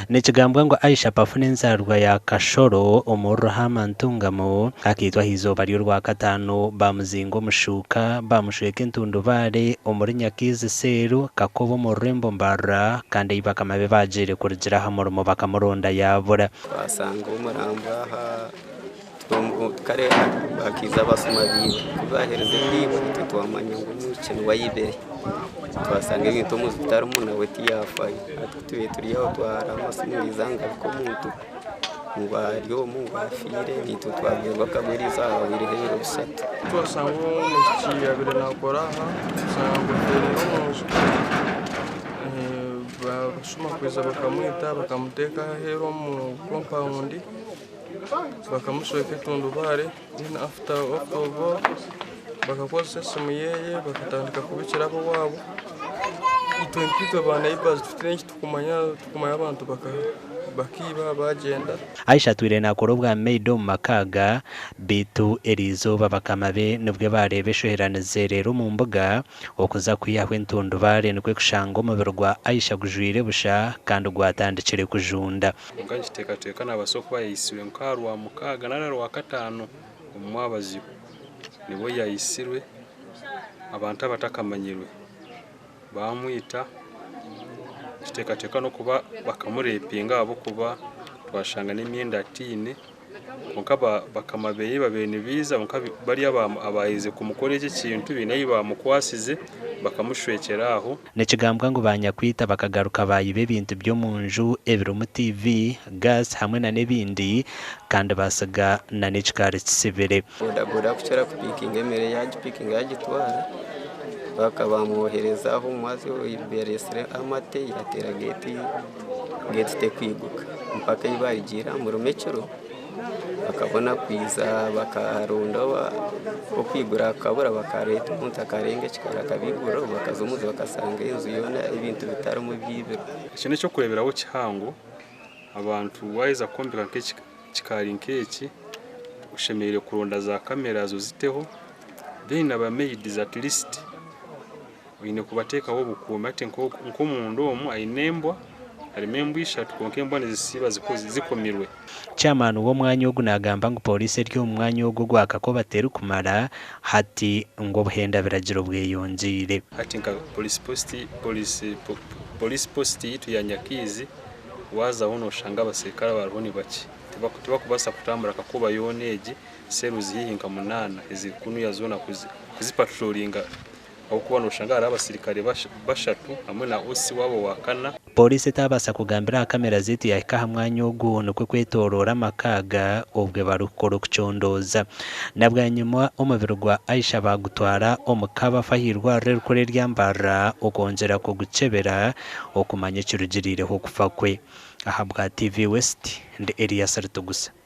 Nikigambwa ngo Aisha pafuna enzarwa ya Kashoro omurhama ntungamo akitwa hizoba ry'urwa katano bamuzinga omushuka bamushweka entundubare omuri Nyakizi seru kakobo mu Rurembo Mbarra kandi ibakamabe bajere kurugira hamurimo bakamuronda yabura basanga umuramba aha kare bakiza basoma biwe bahereze biwe twamanya ngo n'ukene wayibere twasanga ibintu mu zitaro umuntu weti yafaye atutuye turi aho twara amasumizanga ko muntu ngwaryo mu ngafire bitu twabwirwa kaburiza biri hero bisatu twasanga umushiki yabire nakora aha usanga rero bashuma kweza bakamwita bakamuteka hero mu compound bakamushweka tundubare then after bakakoze simuyeye bakatandika kubikira abo wabo itwenkwitwe banaibazi tufite tukumanya abantu bakiba bagenda Aisha twire nakora bwa meido makaga bitu erizo babakamabe nubwe barebeshoheranize rero mu mbuga okuza kwiyahwe ntundubare nikwe kushanga umubiri gwa Aisha gujwire busha kandi gwatandikire kujunda ngagiteka n'abasoko bayisiwe nkarwa mukaga nararwa katano umwabazi nibo yayisirwe abantu abatakamanyirwe bamwita kiteka no kuba bakamurepinga abo kuba twashanga n'imyenda atine mukaba bakamabeye babene biza bari abahize kumukora iki kintu binayi bamukwasize bakamushwekera aho nikigambwa ngo banyakwita bakagaruka bayibe bintu byo munju Ebirumu TV gas hamwe na nebindi kandi basaga na nikikare kisebere bodaboda kuchara kupikinga emere yagipikinga yagitwara bakabamwoherezaho maze iberesere amate yatera gate te kwiguka mpaka ibarigira mu rumekero bakabona kwiza bakarunda kwigura akabura bakareta umuntu akarenge kikara kabigura bakazumuza bakasanga inzu yona ibintu bitaro mu byibero ikintu cyo kureberaho kihango abantu waiza kombika kikari nkeki ushemere kuronda za kamera zoziteho then abamade at least wine kubateka wo bukuma ate nko mundu omu ainembwa arimembwa ishatu konkembwa nezisiba zikomirwe chairman wo mwanya ogu nagamba ngo police ryo mwanya ogu gwakako batera kumara hati ngo buhenda biragira bweyonjire hati nka police post yitu ya Nyakizi waza hono shanga abasekara baraboni baki tiba kubasa kutambura kakuba yoneji seru zihinga munana izikunu yazona kuzipatrollinga okuba noshangara abasirikare bashatu hamwe na osi wabo wakana polisi tabasa kugambira kamera zitu yahika mwanya ogu nukwe kwetorora makaga obwe barukoro kuchondoza nabwanyuma omubiri gwa Aisha bagutwara omukaba fahirwa rerukore ryambara okongera ko gucebera okumanya kirugirire ho kufa kwe aha bwa TV West ndi Elias Rutugusa.